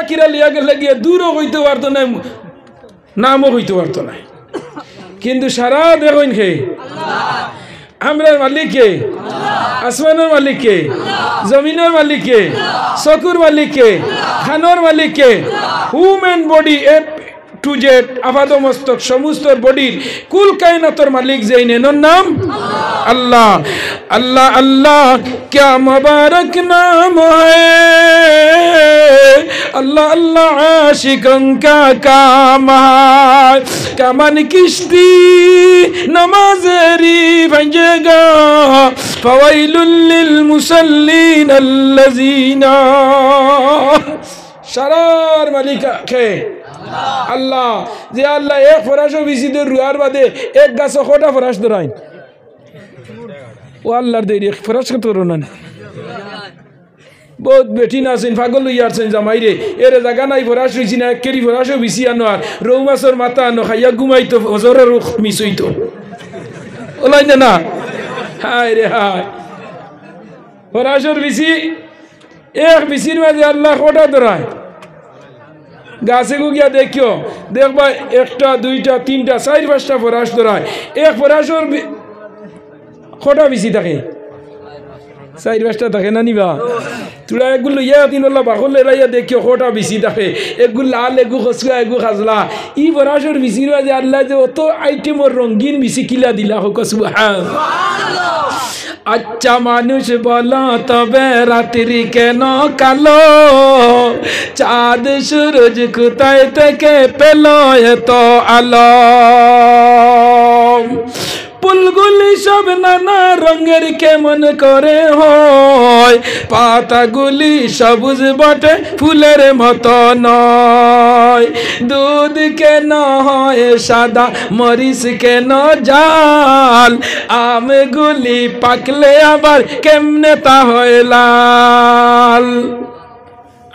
কিরা লিয়া গেলে গিয়ে দূরও হইতে পারতো না, নামও হইতে পারতো না। কিন্তু সারা দেখুন কে আমরা মালিক কে, আসমানের মালিক কে, জমিনের মালিক কে, চকুর মালিক কে, খানোর মালিক কে, human body A to Z আপাদ মস্তক সমস্ত বডির কুল কায়নাতর মালিক যেই নেনর নাম আল্লাহ। আল্লাহ আল্লাহ क्या मुबारक नाम है, अल्लाह अल्लाह आशिकों का काम है। कमन किश्ती नमाज़ेरी भंजेगा, फवैलुल लिल मुसल्लीन अल्लज़ीना। शरार मालिक है আল্লাহ। যে আল্লাহ এক ফরাশও বিসিদের রুয়ার বাদে এক গাছ কটা ফরাশ ধরাই, ও আল্লাহর দেরি এক ফরাশ কত না। বহুত বেটি না আছেন পাগল লইয়া আসছেন জামাই রে, এর জায়গা নাই ফরাশ হইছি না, কেরি ফরাশও বিসি আনো আর রৌ মাছের মাথা আনো খাইয়া ঘুমাইতো, হজরের রুখ মিস হইতো। ওলাই না হায় রে হায়, ফরাশর বিসি এক বিসির মাঝে আল্লাহ কটা ধরায়। গাছে গিয়া দেখিও দেখবা একটা দুইটা তিনটা চার পাঁচটা ফরাশ ধরায়, এক ফরাশর কটা বেশি থাকে, চার পাঁচটা থাকে না নিবা। তোরা এগুলো ইয়া দিন বাকল এরাইয়া দেখিও কটা বেশি থাকে, এগুলো লাল এগু খসুয়া এগু খাজলা। ই ফরাশর বিচির মাঝে আল্লাহ যে অত আইটেমর রঙিন বিচি কিলা দিলা হোক সুবহানাল্লাহ। আচ্ছা মানুষ বলো তবে রাত্রি কেন কালো, চাঁদ সূরজ কোথায় থেকে পেল এত আলো। ফুলগুলি সব নানা রঙের কেমন করে হয়, পাতাগুলি সবুজ বটে ফুলের মতো নয়। দুধ কেন হয় সাদা, মরিচ কেন জাল, আমগুলি পাকলে আবার কেমনে তা হয় লাল।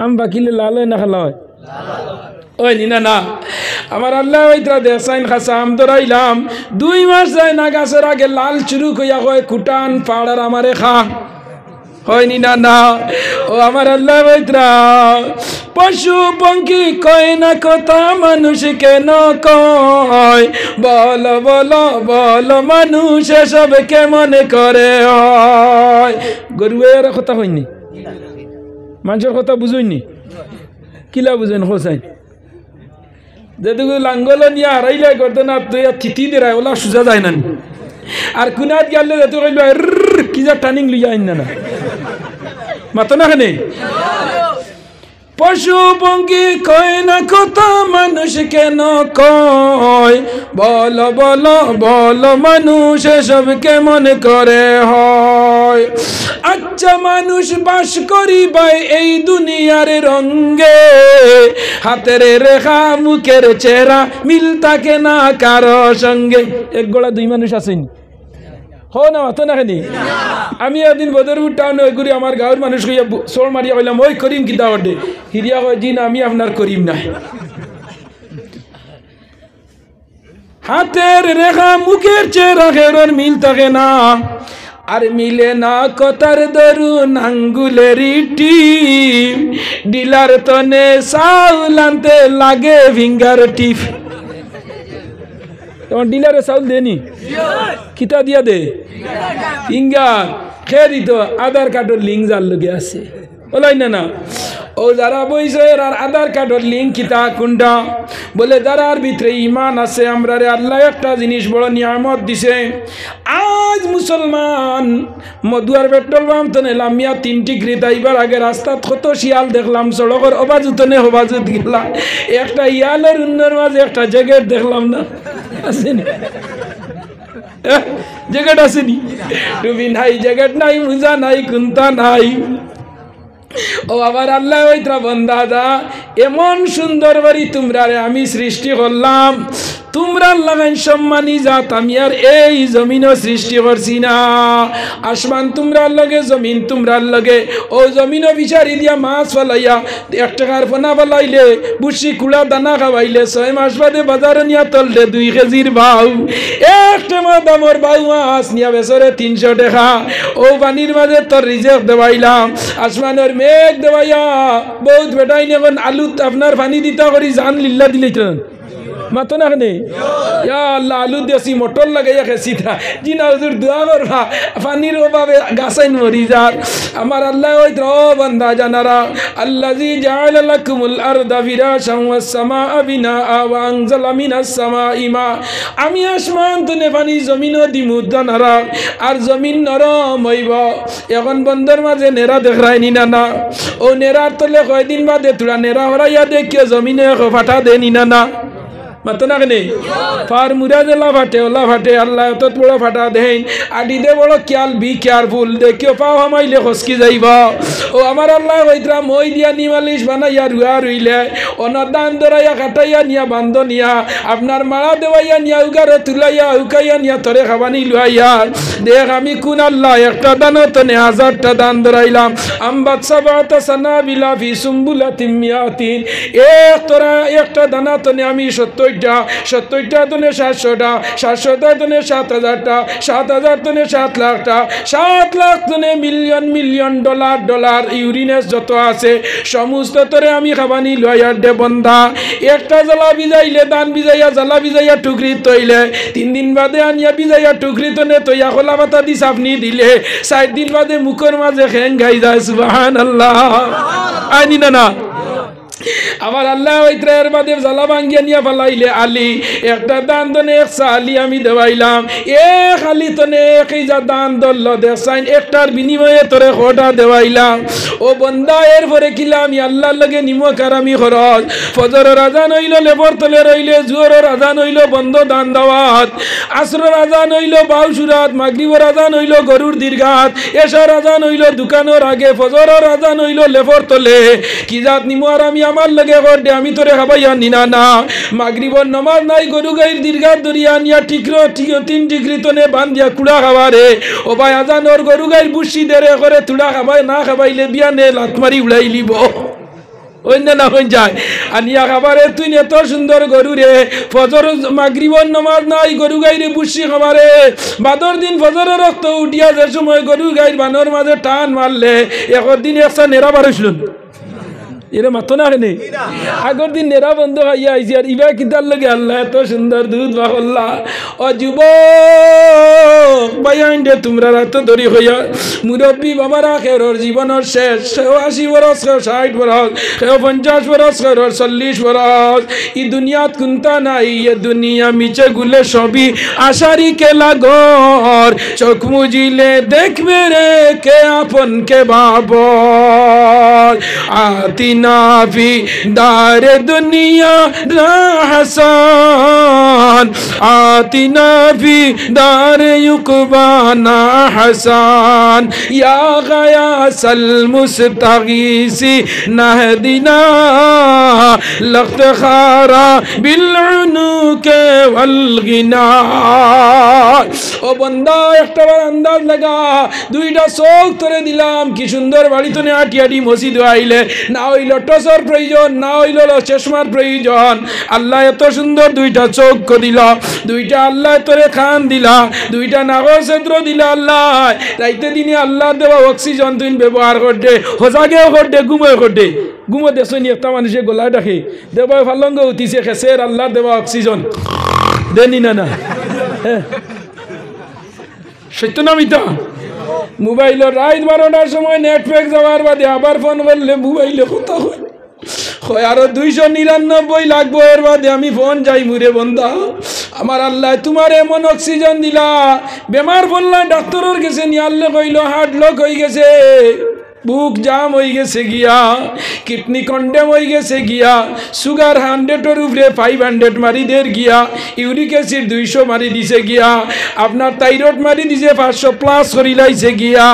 আম পাকিলে লাল হয় না খালা হয়? ওই না না, আমার আল্লাহ ওইটা দেশাইন খাসা আম ধরাইলাম, 2 মাস যায় না গাছের আগে লাল চুরুক হইয়া হয় কুটান পাড়ার আমারে খা হয়নি না না। ও আমার আল্লাহ ওইটা পশু পঙ্খী কয় না কথা, মানুষ কেন কয়, বল বল বল মানুষ এসব কেমন করে হয়। গরুয়ের কথা হয়নি, মানুষের কথা বুঝইনি, কিলা বুঝেন হোসাইন যেটুকু লাঙ্গল নিয়ে হারাইলে করতে না তুই থিতি দেয় ওলা সোজা যায় না। আর কুনাত গেলে যেতে কইল কি যা টার্নিং লইয়া আইন না মাতো না কেনে। পশু পঙ্খী কয় না কথা, মানুষ কেন কয়, বল বল বল মানুষ এসব কেমন করে হয়। আচ্ছা মানুষ বাস করিবাই এই দুনিয়ার রঙ্গে, হাতের রেখা মুখের চেহারা মিল থাকে না কারো সঙ্গে। এক গোড়া 2 মানুষ আসেনি হো না মাতো না খানি। আমি একদিন বদরপুর টাউনে ওই করি আমার গাঁয়ের মানুষ কইয়া সোর মারিয়া কইলাম ওই করিম কিতা ওঠে, হিরিয়া কয় জি না আমি আপনার করিম না। হাতের রেখা মুখের চেহারা খেরোর মিল থাকে না, আর মিলে না কথার দরুন আঙ্গুলেরই টিপ, ডিলার তনে চাউল আনতে লাগে ফিঙ্গার টিপ। তোমার ডিলারে চাউল দেনি কিতা দিয়া দে ফিঙ্গার খেয়ে দিত, আধার কার্ডের লিঙ্ক যার লগে আছে বলাই না না। ও যারা বইছে আর আধার কার্ডের লিঙ্ক কিতা কোনটা বলে, যারার ভিতরে ইমান আছে আমরা রে আল্লাহ একটা জিনিস বড় নিয়ামত দিছে। আজ মুসলমান মধুয়ার পেট্রোল পাম্প তো নিলাম মিয়া 3 ডিগ্রি তাইবার আগে রাস্তাত কত শিয়াল দেখলাম, সড়কের অবাজুতনে হবাজুত গেলাম, একটা ইয়ালের উন্নর মাঝে একটা জ্যাকেট দেখলাম না আসেনি, জ্যাকেট আসেনি, টুপি নাই, জ্যাকেট নাই, মোজা নাই, কুন্তা নাই। ও আবার আল্লাহ ওইটা বন্দা দা এমন সুন্দর বাড়ি তোমরা রে আমি সৃষ্টি করলাম, তোমরা লাগাইন সম্মানী জাত আমি আর এই জমিনও সৃষ্টি করছি না আসমান তোমরা লগে জমিন তোমরা লগে ও জমিনও বিচারি দিয়া মাছ ফলাইয়া 1 টাকার পোনা ফলাইলে বুসি কুড়া দানা খাওয়াইলে 6 মাস বাদে বাজারে নিয়া তললে 2 কেজির বাউ একটা দামর বাউ মাছ নিয়া বেসরে 300 টাকা ও পানির মাঝে তোর রিজেক দেওয়াইলাম আসমানের মেঘ দেওয়াইয়া বহুত বেটাই এখন আলু আপনার পানি দিতা করি জান লিল্লা দিলেন মাতো না কেন ইয়া আল্লাহ আলু দেশি মোটর লাগাইয়া খেছি থা জি না হুজুর দোয়া করবা পানির অভাবে গাছাইন মরি যার আমার আল্লাহ ওই তো বান্দা জানারা আল্লাযী জাআলা লাকুমুল আরদা ফিরাশান ওয়াস সামাআ বিনাআ ওয়া আনজালা মিনাস সামাই মা আমি আসমান তনে পানি জমিনও দিমু জানারা আর জমিন নরম হইব এখন বন্দর মাঝে নেরা দেখায়নি না না ও নেরার তলে কয়দিন বাদে তোরা নেরা হরাইয়া দেখিও জমিনে ফাটা দেনি না না মাতো না কেন ফার মুরাজে লাফাটে লাফাটে আল্লাহ এত বড় ফাটা দেন আডি দে বড় খেয়াল বি কেয়ারফুল দেখিও পাও হামাইলে খসকি যাইব ও আমার আল্লাহ কইতরা মই দিয়া নিমালিশ বানাইয়া রুয়া রইলে অনদান দরাইয়া কাটাইয়া নিয়া বান্ধ নিয়া আপনার মারা দেওয়াইয়া নিয়া উগারে তুলাইয়া উকাইয়া নিয়া তরে খাবানি লুয়াইয়া দেখ আমি কোন আল্লাহ একটা দানও তনে 1000টা দান দরাইলাম আমবাত সাবাতা সানাবিলা ফি সুম্বুলাতিম মিয়াতিন এক তোরা একটা দানা তনে আমি 70টা তনে 700টা 700টা তনে 7000টা 7000 তনে 7 লাখটা 7 লাখ তনে মিলিয়ন ডলার ইউরিনেস যত আছে সমস্ত তরে আমি খাবানি লয়ার দে বন্দা একটা জ্বালা বিজাইলে দান বিজাইয়া জ্বালা বিজাইয়া টুকরি তৈলে 3 দিন বাদে আনিয়া বিজাইয়া টুকরি তনে তৈয়া খোলা পাতা দি সাপনি দিলে 7 দিন বাদে মুখের মাঝে খেং গাই যায় সুবহানাল্লাহ আইনি না আমার আল্লাহ ওইত্রের বাদে জ্বালা ভাঙ্গিয়া নিয়া ফেলাইলে আলি একটা দান দনে 100 আলি আমি দেওয়াইলাম এক আলি তনে 1000 দান দল দেসাইন একটার বিনিময়ে তোরে খোটা দেওয়াইলাম ও বন্দা এর পরে কিলা আমি আল্লাহর লগে নিমো কারামি খরচ ফজরের আজান হইল লেবর তলে রইলে জোহরের আজান হইল বন্ধ দান দাওয়াত আসরের আজান হইল বাউসুরাত মাগরিবের আজান হইল গরুর দীর্ঘাত এশার আজান হইল দোকানের আগে ফজরের আজান হইল লেবর তলে কি জাত নিমো আর আমি আমার লগে গড়ে আমি তোরে খাবাইয়া নিনা না মাগরিবর নামাজ নাই গরু গাইর দীর্ঘাত দরিয়া নিয়া ঠিকরো 3 ডিগ্রি তনে বান্ধিয়া কুড়া খাবারে ও ভাই আজানোর গরু গাইর বুসি দেরে করে তুড়া খাবাই না খাবাইলে বিয়ানে লাত মারি উড়াই লিব অন্য না হয়ে যায় আনিয়া খাবারে তুই এত সুন্দর গরু রে ফজর মাগরিবর নামাজ নাই গরু গাইরে বুসি খাবারে বাদর দিন ফজরের রক্ত উঠিয়া যে সময় গরু গাইর বানর মাঝে টান মারলে একদিন একটা নেরা বাড়ছিল এরে মাতো না কেনে আগর দিন নেরা বন্ধ খাইয়া আইসি আর ইবা কিতার লগে আল্লাহ এত সুন্দর দুধ বাহল্লা ও যুবক বাইয়াইন্ডে তোমরা রাত ধরি হইয়া মুরব্বী বাবারা খেরোর জীবনের শেষ 80 বরস 60 বরস 50 বরস 40 বরস ই দুনিয়াত কুন্তা নাই এ দুনিয়া মিছে গুলে সবই আশারি কে লাগর চোখ মুজিলে দেখবে রে কে আপন কে বাবর আতি নাফি দারে দুনিয়া হাসান আতি নাফি দারে ইউকবানা হাসান ইয়া গায়াসাল মুস্তাগীসি নাহদিনা লখতখারা বিল উনুকে ওয়াল গিনা ও বন্দা একটা বার আন্দাজ লাগা দুইটা চোখ তোরে দিলাম কি সুন্দর বাড়ি তনে আটি আটি মসজিদ আইলে না হইল টসর প্রয়োজন না হইল চশমার প্রয়োজন আল্লাহ এত সুন্দর দুইটা চোখ দিল দুইটা আল্লাহ তোরে খান দিলা দুইটা নাগর ক্ষেত্র দিলা আল্লাহ রাইতে দিনে আল্লাহ দেওয়া অক্সিজেন তুই ব্যবহার করতে হোজাগেও করতে ঘুমোয় করতে ঘুমো দেশ একটা মানুষে গলায় ডাকে দেবা ফালঙ্গ উঠিছে খেসের আল্লাহ দেওয়া অক্সিজেন দেনি না না হ্যাঁ সত্য না মিথ্যা মোবাইলের রাত 12টার সময় নেটওয়ার্ক যাওয়ার বাদে আবার ফোন করলে মোবাইলে কথা হয় আরো 299 লাগবো এর বাদে আমি ফোন যাই মুরে বন্ধা আমার আল্লাহ তোমার এমন অক্সিজেন দিলা বেমার বললা ডাক্তারের কাছে নিয়ে আল্লাহ কইল হার্ট লক হয়ে গেছে বুক জাম হয়ে গেছে গিয়া, কিডনি কন্ডেম হয়ে গেছে গিয়া, সুগার 100-এর উপরে 500 মারি দের গিয়া, ইউরিক অ্যাসিড 200 মারি দিছে গিয়া, আপনার থাইরয়েড মারি দিছে 500+ করি লাইছে গিয়া,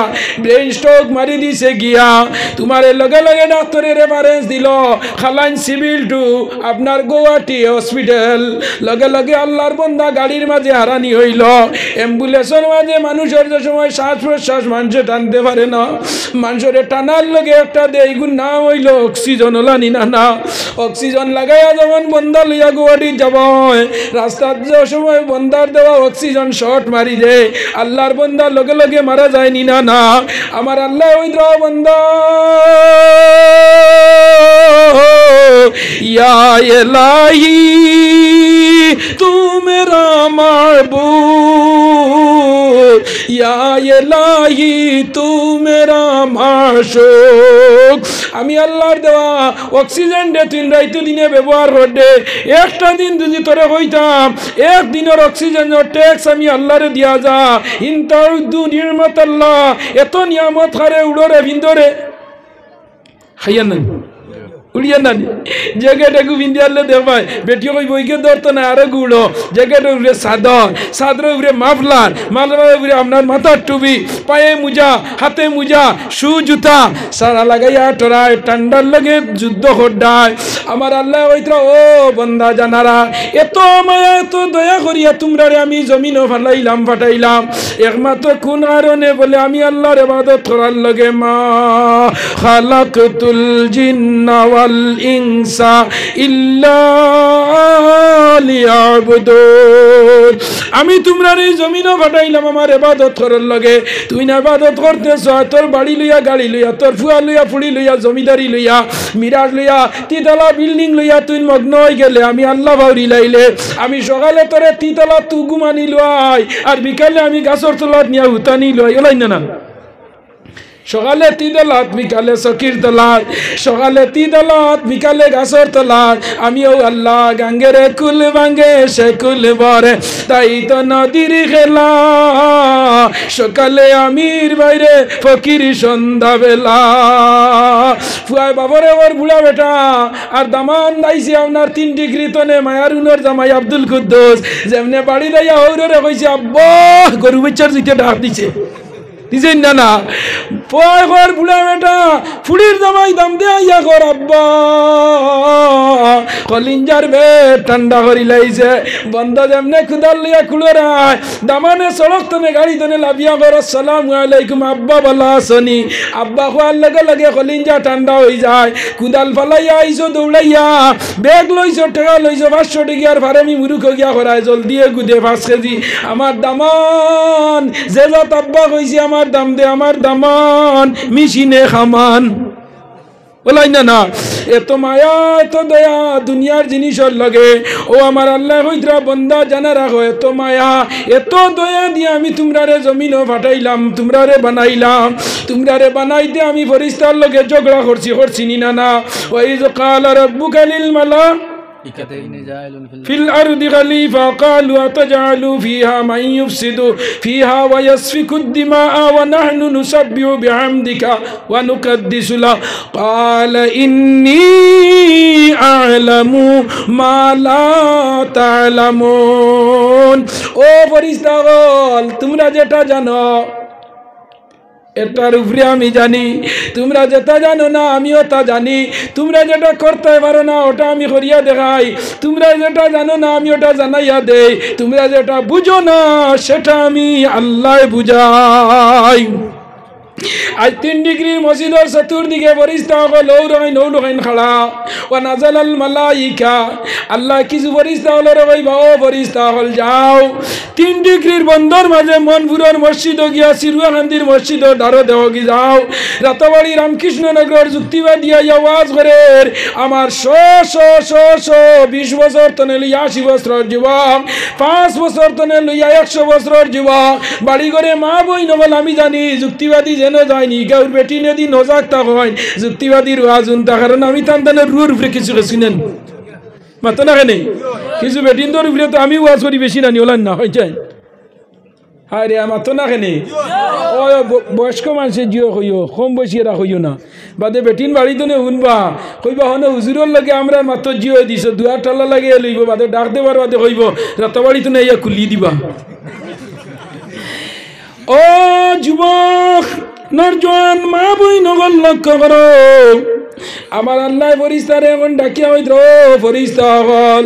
ব্রেন স্ট্রোক মারি দিছে গিয়া, তোমার লগে লগে ডাক্তারের রেফারেন্স দিল খালাইন সিভিল টু আপনার গুয়াহাটি হসপিটাল। লগে লগে আল্লাহর বন্দা গাড়ির মাঝে হারানি হইল, অ্যাম্বুলেন্সের মাঝে মানুষের যে সময় শ্বাস প্রশ্বাস মানুষে টানতে পারে না, মানুষের টানার লগে একটা দেগুন নাম হইল অক্সিজন। ওলানি না না অক্সিজন লাগাইয়া যখন বন্দা লইয়া গুয়াহাটি যাব, রাস্তার যে সময় বন্দার দেওয়া অক্সিজন শর্ট মারি দে, আল্লাহর বন্দা লগে লগে মারা যায়নি না না। আমার আল্লাহ ওই বন্দা ইয়া ইলাহি তু মেরা মাবুদ, ইয়া ইলাহি তু মেরা মাশুক। আমি আল্লাহর দেওয়া অক্সিজেন দে তুই রাইতো দিনে ব্যবহার করতে, একটা দিন যদি তোরে হইতাম একদিনের অক্সিজেনের ট্যাক্স আমি আল্লাহরে দিয়া যা। ইনতাউদ্দু নিয়ামাতাল্লাহ, এত নিয়ামত হারে উড়রে ভিন্দরে খাইয়া না উড়িয়া না জ্যাকেটে বিন্দিয়ালে দেখবাই বেটিও কই বইকে ধরতো না আরো গুড়ো, জ্যাকেটের উপরে চাদর, চাদরের উপরে মাফলার, মাফলারের উপরে আপনার মাথার টুপি, পায়ে মুজা, হাতে মুজা, শু জুতা সারা লাগাইয়া টরায় ঠান্ডার লগে যুদ্ধ করডায়। আমার আল্লাহ ওইতরা ও বন্দা জানারা, এত মায়া এত দয়া করিয়া তোমরা আমি জমিনও ফালাইলাম ফাটাইলাম একমাত্র কোন কারণে বলে আমি আল্লাহর ইবাদত করার লগে মা খালাকতুল জিন্না ওয়াল ইনসা ইল্লা লিয়াবুদুন। আমি তোমরা এই জমিনও ফাটাইলাম আমার ইবাদত করার লগে। তুই না ইবাদত করতেছ, তোর বাড়ি লইয়া গাড়ি লইয়া, তোর ফুয়া লইয়া ফুড়ি লইয়া জমিদারি লইয়া মিরাজ লইয়া তিতলা বিল্ডিং লইয়া তুই মগ্ন হয়ে গেলে আমি আল্লাহ বাউরি লাইলে আমি সকালে তোরে তিতলা তু ঘুমানি লই আর বিকালে আমি গাছর তলাত নিয়া হুতানি লই। ওলাই না না সকালে তিদলাত বিকালে সকির তলাত, সকালে তিদলাত বিকালে গাছর তলাত। আমিও আল্লাহ গাঙ্গেরে কুল ভাঙ্গে সে কুল বরে, তাই তো নদীর খেলা সকালে আমির বাইরে ফকির সন্ধ্যা বেলা। ফুয়াই বাবরে ওর বুড়া বেটা আর দামান দাইছে আপনার 3 ডিগ্রি তনে মায়ারুনের জামাই আব্দুল কুদ্দুস, যেমনে বাড়ি দাইয়া হৌরে কইছে আব্বা গরু বাচ্চার জিতে ডাক দিছে দিছেন না না পয় ঘর বুড়া বেটা ফুড়ির জামাই দাম দে আইয়া ঘর আব্বা কলিঞ্জার বে ঠান্ডা করি লাইছে বন্ধ যেমনে খুদার লইয়া খুলরায় দামানে সড়ক তনে গাড়ি তনে লাভিয়া ঘর আসসালামু আলাইকুম আব্বা বলা আসনি। আব্বা খোয়ার লগে লগে কলিঞ্জা ঠান্ডা হয়ে যায়। কুদাল ফালাইয়া আইসো দৌড়াইয়া ব্যাগ লইছো টাকা লইছো 500 টাকার ফারামি মুরুখ গিয়া করায় জলদি গুদে 5 কেজি আমার দামান যে যত আব্বা কইছি আমার দাম দে আমার দামান মিশিনে খামান। বলাই না না এত মায়া এত দয়া দুনিয়ার জিনিসের লগে। ও আমার আল্লাহ হইতরা বন্দা জানা রাখো এত মায়া এত দয়া দিয়ে আমি তোমরারে জমিনও ফাটাইলাম, তোমরারে বানাইলাম, তোমরারে বানাইতে আমি ফেরেশতার লগে ঝগড়া করছি না না। ওয়াইজ ক্বালা রাব্বুকা লিল মালা في الأرض خليفة قالوا أتجعل فيها من يفسد فيها ويسفك الدماء ونحن نسبح بحمدك ونقدس له قال إني أعلم ما لا تعلمون। ও ফেরেশতাগণ তোমরা যেটা জানো এটার উপরে আমি জানি, তোমরা যেটা জানো না আমিও তা জানি। তোমরা যেটা করতে পারো না ওটা আমি করিয়া দেখাই, তোমরা যেটা জানো না আমি ওটা জানাইয়া দেই, তোমরা যেটা বুঝো না সেটা আমি আল্লাহ বুঝাই। আজ 3 ডিগ্রির মসজিদের চতুর্দিকে ফেরেশতা হল নৌরহাইন খাড়া ও নাজালাল মালাইকা। আল্লাহ কিছু ফেরেশতা হল রে ভাই বাও ফেরেশতা হল যাও 3 ডিগ্রির বন্দর মাঝে মনপুরের মসজিদ গিয়া সিরুয়াখান্দির মসজিদের দ্বারো দেহ গি যাও। রাতাবাড়ি রামকৃষ্ণনগর যুক্তিবাদী আওয়াজ করে আমার 20 বছর তনে লইয়া 80 বছরের যুবক, 5 বছর তনে লইয়া 100 বছরের যুবক বাড়ি করে মা বই নবল আমি জানি যুক্তিবাদী যেন যায়নি গাউর বেটি নদী নজাক তা হয় যুক্তিবাদীর ওয়াজুন তা কারণ আমি তান্তানের রুর উপরে কিছু শুনেন মাতো না কেন কিছু বেটিন তোর উপরে তো আমি ওয়াজ করি বেশি না নিওলান না হয় যায় আরে আমার তো না কেনে ও বয়স্ক মানুষের জিও হইও কম বয়সীরা হইও না বাদে বেটিন বাড়িতে নে শুনবা কইবা হনে হুজুরের লগে আমরা মাত্র জিও দিছ দুয়ার টালা লাগে লইব বাদে ডাক দেবার বাদে কইব রাত বাড়িতে না ইয়া খুলি দিবা ও যুবক নরজওয়ান মা বই নগল লক্ষ্য করো আমার আল্লাহ ফরিস্তারে এখন ডাকিয়া হইত ফরিস্তা হল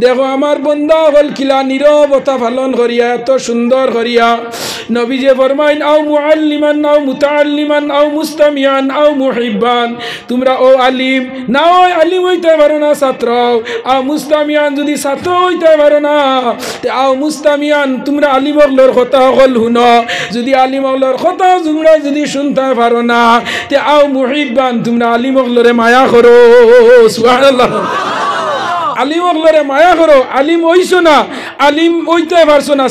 দেখো আমার বন্দা হল কিলা নীরবতা পালন করিয়া এত সুন্দর করিয়া নবীজে ফরমাইন আও মুআল্লিমান আও মুতাআল্লিমান আও মুস্তামিয়ান আও মুহিব্বান তোমরা ও আলিম না ওই আলিম হইতে পারো না ছাত্র আও মুস্তামিয়ান যদি ছাত্র হইতে পারো না আও মুস্তামিয়ান তোমরা আলিম হলর কথা হল শুনো যদি আলিম হলর কথা তোমরা যদি শুনতে পারো না তে আও মুহিব্বান তোমরা আলিম হলরে মায়া করো সুবহানাল্লাহ আলিম হলরে মায়া করো আলিম হইছো না আলিম হইতে পারছো না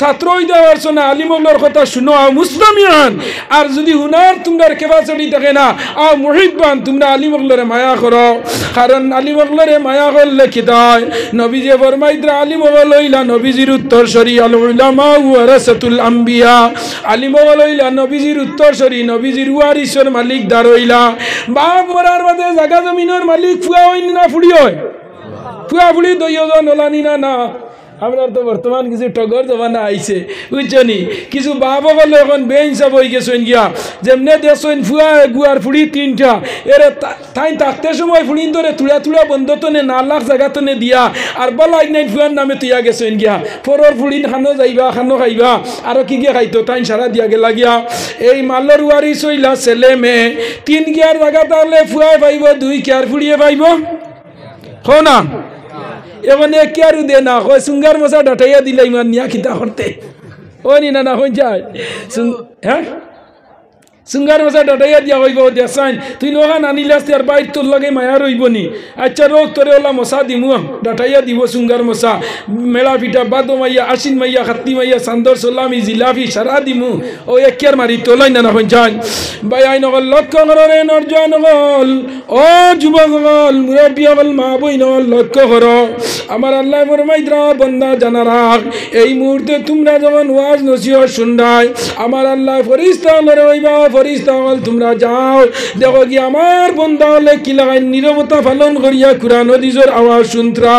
ছাত্র হইতে পারছো না আলিম হলর কথা শুনো আও মুস্তামিয়ান আর যদি হুনার তোমরা ক্যাপাসিটি থাকে না আও মুহিব্বান তোমরা আলিম হলরে মায়া করো কারণ আলিম হলরে মায়া করলে কি হয় নবীজি ফরমাইতরা আলিম হল হইলা নবীজির উত্তরসূরি আল উলামা ওয়ারাসাতুল আম্বিয়া আলিম হল হইলা নবীজির উত্তরসূরি নবীজির ওয়ারিসের মালিক দার হইলা বাপ মরার বাদে জায়গা জমিনের মালিক ফুয়া হইনি না ফুড়ি হয় ফুয়া ফুড়ি দইজন ওলানি না আমরা তো বর্তমান কিছু টগর জমানা আইছে বুঝছনি কিছু বাপ বলে এখন বেইনসাব হয়ে গেছেন গিয়া যেমনে দেখছেন ফুয়া গুয়ার ফুড়ি তিনটা এরে তাই থাকতে সময় ফুড়িন ধরে তুড়া বন্ধ তো নে না লাখ জায়গা তো নে দিয়া আর বলাই নাই ফুয়ার নামে তুইয়া গেছেন গিয়া ফরর ফুড়িন খানো যাইবা খানো খাইবা আর কি গিয়া খাইতো তাই সারা দিয়া গেলা গিয়া এই মালর ওয়ারি চইলা ছেলে মেয়ে তিন গিয়ার জায়গা তাহলে ফুয়াই পাইব দুই কেয়ার ফুড়িয়ে পাইব হো না এমন কে আর দে না হয় সুঙ্গার মশা ডাটাইয়া দিলে ইমান নিয়া খিতা করতে ও নি না হয়ে যায় হ্যাঁ সুঙ্গার মশা ডাটাইয়া দিয়া হইব দেখাইন তুই নোখান আনিলাস আর বাইর তোর লগে মায়া রইব নি আচ্ছা রোগ তোরে ওলা মশা দিমু ডাটাইয়া দিব সুঙ্গার মশা মেলা পিঠা বাদো মাইয়া আশ্বিন মাইয়া খাত্তি মাইয়া চান্দর সোলামি জিলাপি সারা দিমু ও একের মারি তোলাই না হয়ে যায় বাই আই নগল লক্ষ্য করে নরজয় নগল ও যুবক হল মুরব্বী হল মা বই নগল লক্ষ্য করো আমার আল্লাহ ফরমাইতরা বন্দা জানা রাখ এই মুহূর্তে তোমরা যখন ওয়াজ নসিহত শুনবাই আমার আল্লাহ ফরিস্তা হলরে হইবা ফরিস্তা হল তোমরা যাও দেখো কি আমার বন্দা হলে কি লাগাই নীরবতা পালন করিয়া কুরআন হাদিসের আওয়াজ শুনতরা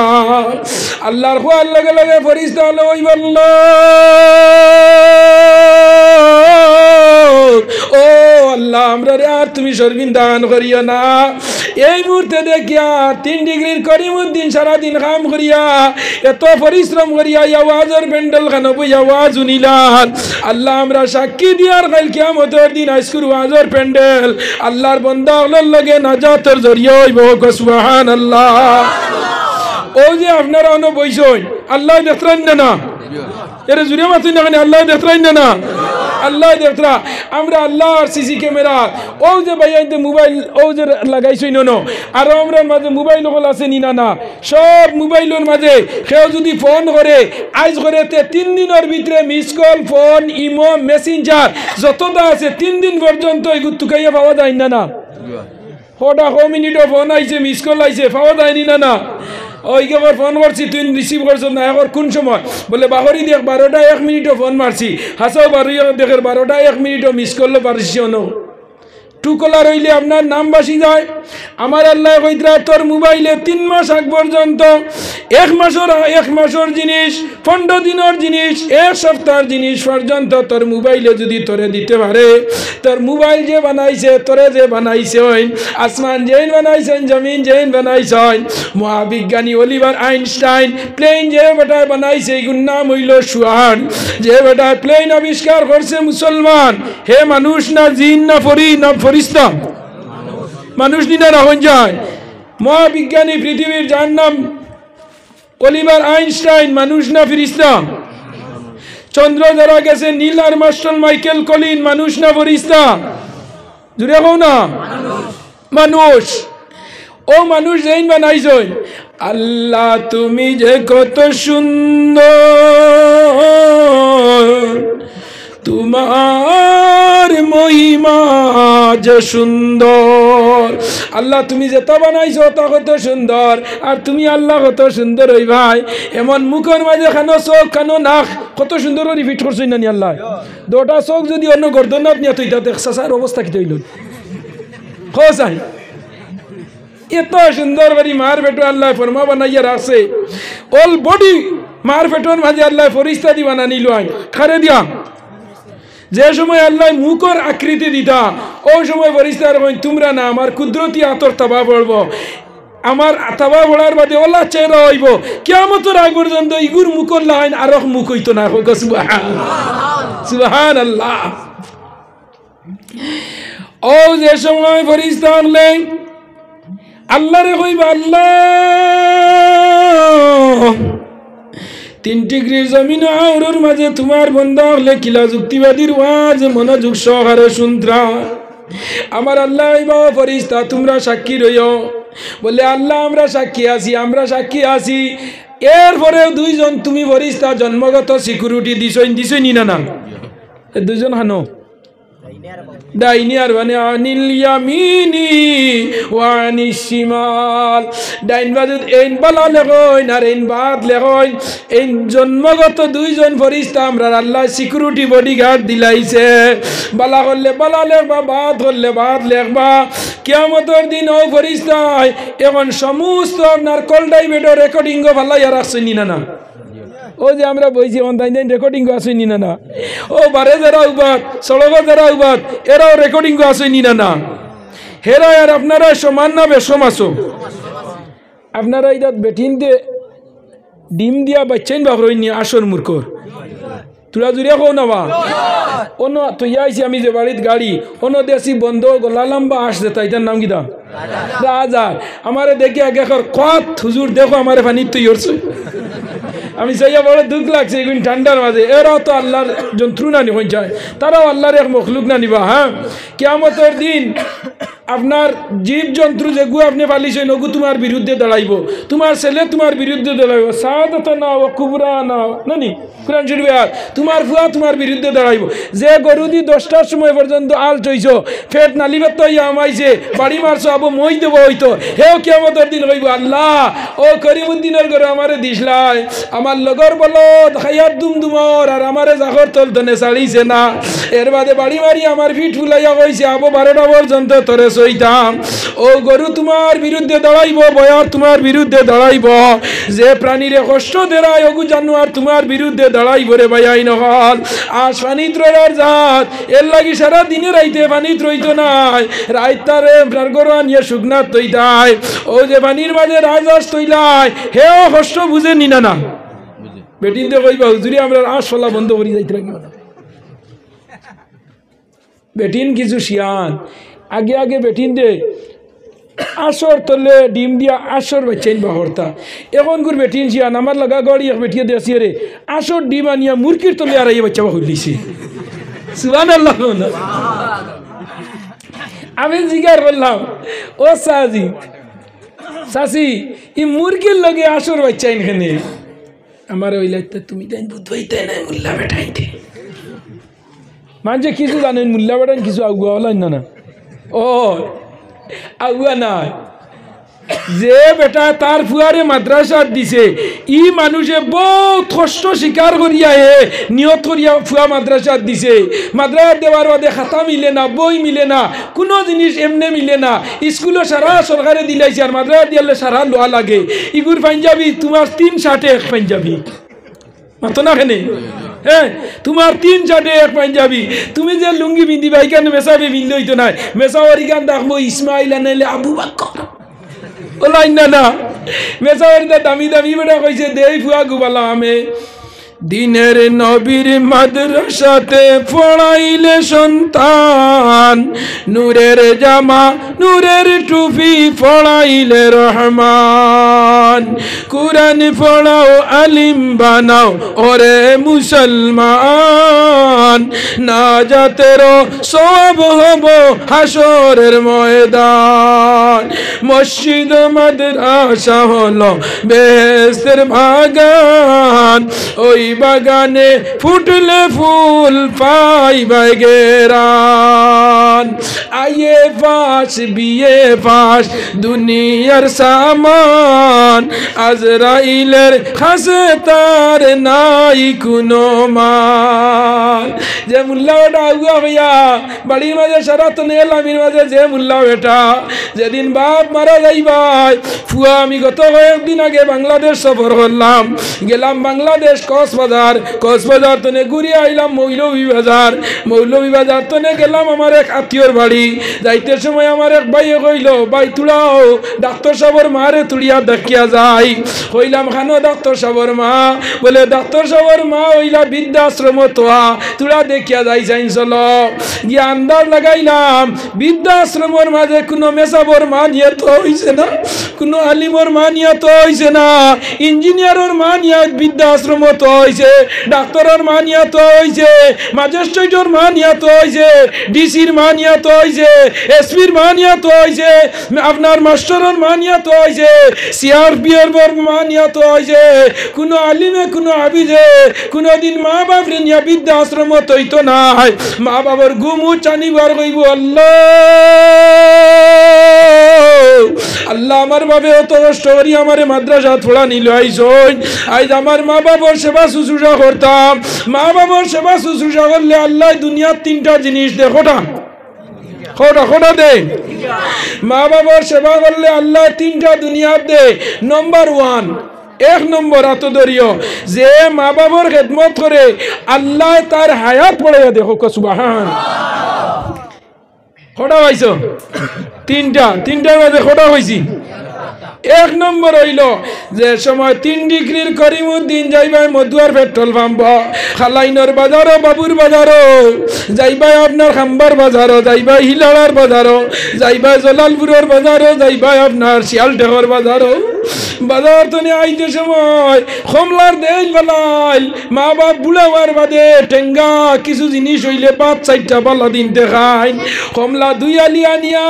আল্লাহর খোয়ার লগে লগে ফরিস্তা হলে হইবা ও আল্লাহ আমরা আর তুমি শর্মিন্দান করিও না এই মুহূর্তে দেখিয়া 3 ডিগ্রির করিমউদ্দিন সারাদিন কাম করিয়া এত পরিশ্রম করিয়া আওয়াজের প্যান্ডেল খানো বই আওয়াজ শুনিলাম আল্লাহ আমরা সাক্ষী দিয়ার কাল কিয়ামতের দিন আজকুর ওয়াজের প্যান্ডেল আল্লাহর বান্দা হলোর লগে নাজাতের জরিয়া হইব সুবহানাল্লাহ ও যে আপনারা অন বইছেন আল্লাহ দেখতেন না এর জুড়ে মাতুন না আল্লাহ দেখতেন না আল্লাহ দেখরা আমরা আল্লাহর সিসি ক্যামেরা ও যে ভাইয়াইতে মোবাইল ও যে লাগাইছই নো আর আমরা মাঝে মোবাইল হল আছে নি না সব মোবাইলের মাঝে কেউ যদি ফোন করে আজ করে 3 দিনের ভিতরে miss call phone imo Messenger যতটা আছে 3 দিন পর্যন্ত এগুলো তুকাইয়া পাওয়া যায় না হটা মিনিটও ফোন আইছে মিস কল আইছে পাওয়া যায়নি না ওইকে আবার ফোন করছি তুই রিসিভ করছো না এখন কোন সময় বলে বাহরি দেখ 12টা 1 মিনিটও ফোন মারছি হাসাও বারো দেখের 12টা 1 মিনিটও মিস করলে পারছি অন টুকলা রইলে আপনার নাম বাসি যায় আমার আল্লাহ কইতরা তোর মোবাইলে 3 মাস আগ পর্যন্ত 1 মাসের জিনিস 15 দিনের জিনিস 1 সপ্তাহের জিনিস পর্যন্ত তোর মোবাইলে যদি তোরে দিতে পারে তোর মোবাইল যে বানাইছে তোরে যে বানাইছে আসমান যেন বানাইছেন জমিন যেন বানাইছেন মহাবিজ্ঞানী অলিভার আইনস্টাইন প্লেন যে বেটা বানাইছে এগুর নাম হইল সুয়ান যে বেটা প্লেন আবিষ্কার করছে মুসলমান হে মানুষ না জিন না ফরিস্তা মানুষ নিনা রাখুন যায় মহাবিজ্ঞানী পৃথিবীর যার নাম অলিভার আইনস্টাইন মানুষ না ফিরিস্তা চন্দ্র যারা গেছে নীল আর্মস্ট্রং মাইকেল কলিন মানুষ না ফরিস্তা জুড়ে হও না মানুষ ও মানুষ যেন বানাইছেন আল্লাহ তুমি যে কত সুন্দর তোমার মহিমা যে সুন্দর। আল্লাহ তুমি যেটা বানাইছো তা কত সুন্দর, আর তুমি আল্লাহ কত সুন্দর হই ভাই। এমন মুখের মাঝে খানো চোখ খানো নাক কত সুন্দর রিপিট করছেন না আল্লাহ। দুটা চোখ যদি অন্য গর্দনাত নিয়ে তৈরি চাষার অবস্থা কি তৈল খোঁজাই এত সুন্দর বাড়ি মার পেটো আল্লাহ ফরমা বানাইয়া রাখছে। অল বডি মার পেটোর মাঝে আল্লাহ ফরিস্তা দি বানানি লয় খারে দিয়া। যে সময় আল্লাহ মুখর আকৃতি দিতা ওই সময় ফরিস্তার তোমরা না আমার কুদরতি আতর তাবা পড়ব, আমার তাবা পড়ার বাদে ওলা চেহারা হইব কিয়ামতের আগ পর্যন্ত ইগুর মুখর লাইন আর মুখ হইতো না। সুবহানাল্লাহ। ও যে সময় ফরিস্তা আনলে আল্লাহরে কইবা আল্লাহ 3 ডিগ্রি জমিন আওরের মাঝে তোমার বন্ধা হলে কিলা যুক্তিবাদীর ওয়াজ মনোযোগ সহকারে শুনত্রা। আমার আল্লাহ বাবা ফরিস্তা তোমরা সাক্ষী রইও। বলে আল্লাহ আমরা সাক্ষী আছি, আমরা সাক্ষী আছি। এরপরে দুইজন তুমি ফরিস্তা জন্মগত সিকিউরিটি দিছই নি না না দুইজন হানো ডাইনি আর মানে আনিল ইয়ামিনি ওয়া আনিশ শিমাল। ডাইন বাজুদ এইন বালা লেখইন আর এইন বাদ লেখইন। এই জন্মগত দুইজন ফরিস্তা আমরা আল্লাহ সিকিউরিটি বডিগার্ড দিলাইছে। বালা করলে বালা লেখবা, বাদ করলে বাদ লেখবা। কিয়ামতের দিন ও ফরিস্তায় এখন সমস্ত আপনার কলডাই বেডো রেকর্ডিং ভাল্লাইয়া রাখছেন না না। ও যে আমরা বইছি অনলাইন রেকর্ডিং আসেনি না না। ও বারে যারা উবাদ সড়ক যারা উবাদ এরাও রেকর্ডিং আসেনি না না। হেরা আর আপনারা সমান না বেশম আসো। আপনারা এটা বেটিন দিয়ে ডিম দিয়া বাচ্চাইন বাবরইনি আসর মূর্খর তুলা জুড়িয়া কো না বা অন্য তো আইছি আমি যে বাড়ির গাড়ি অন্য দেশি বন্ধ গলা লম্বা আসছে তাইটার নাম কিতা রাজা। আমারে দেখে আগে কত হুজুর দেখো আমারে পানি তুই করছে। আমি চাইয়া বড় দুঃখ লাগছে এগুলো ঠান্ডার মাঝে। এরাও তো আল্লাহর যন্ত্রণা নি হয়ে যায়, তারাও আল্লাহর এক মখলুক না নিবা। হ্যাঁ কিয়ামতের দিন আপনার জীব জন্তু যেগু আপনি পালিছেন ওগু তোমার বিরুদ্ধে দাঁড়াইব, তোমার ছেলে তোমার বিরুদ্ধে দাঁড়াইব। সাদত না ও কুবরা না নানি কোরআন শরীফে আর তোমার ফুয়া তোমার বিরুদ্ধে দাঁড়াইব। যে গরু দি 10টার সময় পর্যন্ত আল চইছ ফেট নালিবাত তৈয়া আমাইছে বাড়ি মারছো আবু মই দেব হইতো হেও কিয়ামতের দিন কইব আল্লাহ ও করিমউদ্দিনের ঘরে আমারে দিসলাই, আমার লগর বলো খাইয়ার দুমদুমর আর আমারে জাগর তল তনে ছাড়িছে না। এর বাদে বাড়ি মারি আমার ফিট ফুলাইয়া কইছে আবু 12টা পর্যন্ত তোরে সইতাম। ও গরু তোমার বিরুদ্ধে দাঁড়াইব, বয়ার তোমার বিরুদ্ধে দাঁড়াইব। যে প্রাণীরে কষ্ট দেরাই ওগু জানোয়ার তোমার বিরুদ্ধে দাঁড়াইব রে ভাই নহল। আজ পানিত রয়ার জাত এর লাগি সারা দিনে রাইতে পানিত রইতো নাই, রাইতারে আপনার গরু আনিয়ে শুকনাত তৈতাই। ও যে পানির মাঝে রাজহাঁস তৈলাই হেও কষ্ট বুঝে নিনা না। বেটিন দিয়ে কইবা হুজুরি আমরা আঁশ ফলা বন্ধ করি যাইতে লাগি। বেটিন কিছু শিয়ান আগে আগে বেটিন দে আসর তলে ডিম দিয়া আসর বাচ্চাইন বাহরতা। এখন গুর বেটিন শিয়ান আমার লাগা গাড়ি এক বেটিয়ে দিয়েছি রে আসর ডিম আনিয়া মুরগির তলে আর এই বাচ্চা বাহুর দিছে। সুবহানাল্লাহ। আমি জিজ্ঞাসা করলাম ও সাজি চাষি ই মুরগির লগে আসর বাচ্চাইন খেনে আমার ওই লাগতে তুমি তাই বুঝবাইতে না মুল্লা বেটাইতে মাঝে কিছু জানেন মুল্লা বেটাইন কিছু আগুয়া হলেন না না। ও আগুয়া নাই যে বেটা তার ফুয়ারে মাদ্রাসাত দিছে ই মানুষে বহুত কষ্ট স্বীকার করিয়া হে নিয়ত করিয়া ফুয়া মাদ্রাসাত দিছে। মাদ্রাসা দেওয়ার বাদে খাতা মিলে না, বই মিলে না, কোনো জিনিস এমনি মিলে না। স্কুলে সারা সরকারে দিলাইছে আর মাদ্রাসা দিয়ালে সারা লোয়া লাগে। ইগুর পাঞ্জাবি তোমার 3 শার্টে 1 পাঞ্জাবি মাতো না খেনে। হ্যাঁ তোমার 3 শার্টে 1 পাঞ্জাবি। তুমি যে লুঙ্গি পিন্ধিবা এখানে মেসাবি পিন্ধলে হইতো না। মেসাওয়ার ইখান দেখবো ইসমাইল আনাইলে আবু বকর ওলাই না না মেসাওয়ারিটা দামি দামি বেটা কইছে দেই ফুয়া গুবালা আমি দিনের নবীর মাদ্রাসাতে পড়াইলে সন্তান নূরের জামা নূরের টুপি পড়াইলে রহমান। মুসলমান কুরআন পড়াও আলিম বানাও ওরে মুসলমান নাজাতেরও সওয়াব হব হাসরের ময়দান মসজিদ মাদ্রাসা হলো বেহেশতের বাগান ওই বাগানে ফুটলে ফুল পাইবে গেরান আইয়ে পাস বিয়ে পাস দুনিয়ার সামান আজরাইলের খাসে তার নাই কোনো মান যে মুল্লা বেটা আগুয়া হইয়া বাড়ির মাঝে সারা তো নেলামির মাঝে যে মুল্লা বেটা যেদিন বাপ মারা যাইবাই ফুয়া আমি গত কয়েকদিন আগে বাংলাদেশ সফর করলাম গেলাম বাংলাদেশ কক্সবাজার তনে ঘুরে আইলাম মৌলভী বাজার তনে গেলাম আমার এক আত্মীয়র বাড়ি যাইতে সময় আমার এক ভাই কইল ভাই তুলাও ডাক্তার সাহেবের মারে তুলিয়া দেখিয়া যাই কইলাম খানো ডাক্তার সাহেবের মা বলে ডাক্তার সাহেবের মা হইলা বৃদ্ধাশ্রম তোয়া তুলা দেখিয়া যাই চাইন চলো গিয়ে আন্দাজ লাগাইলাম বৃদ্ধাশ্রমের মাঝে কোনো মেসাবর মা নিয়ে তো হইছে না কোনো আলিমর মা নিয়ে তো হইছে না ইঞ্জিনিয়ারের মা নিয়ে বৃদ্ধাশ্রম তো হইছে ডাক্তারের মা নিয়ে তো হইছে ম্যাজিস্ট্রেটের মা নিয়ে তো হইছে ডিসির মা নিয়ে তো হইছে এসপির মা নিয়ে তো হইছে আপনার মাস্টারের মা নিয়ে তো হইছে সিআরপিএর মা নিয়ে তো হইছে কোনো আলিমে কোনো হাফিজে কোনোদিন মা বাপরে নিয়ে বৃদ্ধাশ্রম তৈতো নাই মা বাবার গুমু চানিবার কইব আল্লাহ আমার বাবে অত কষ্ট করি আমার মাদ্রাসা থোড়া নিল আইসই আজ আমার মা বাবার সেবা শুশ্রূষা করতাম মা বাবার সেবা শুশ্রূষা করলে আল্লাহ দুনিয়ার তিনটা জিনিস দে খোটা দে মা বাবার সেবা করলে আল্লাহ তিনটা দুনিয়ার দে নম্বর 1 এক নম্বর আতদরিয় যে মা বাবার খেদমত করে আল্লাহ তার হায়াত পড়াইয়া দেখো সুবহান খোটা পাইছো তিনটার মধ্যে খোটা হয়েছি এক নম্বর হইল যে সময় 3 ডিগ্রির করিমউদ্দিন যাইবাই মধুয়ার পেট্রোল পাম্প খালাইনর বাজারও বাবুর বাজারও যাইবাই আপনার খাম্বার বাজারও যাইবাই হিলাড়ার বাজারও যাইবাই জলালপুরের বাজারও যাইবাই আপনার শিয়ালটেহর বাজারও বাজার তো আইতে সময় কমলার দেশ বালাইল মা বাপ বুড়াবার বাদে টেঙ্গা কিছু জিনিস হইলে 5-4টা পাল্লা দিন দেখাই কমলা 2 আলিয়া নিয়া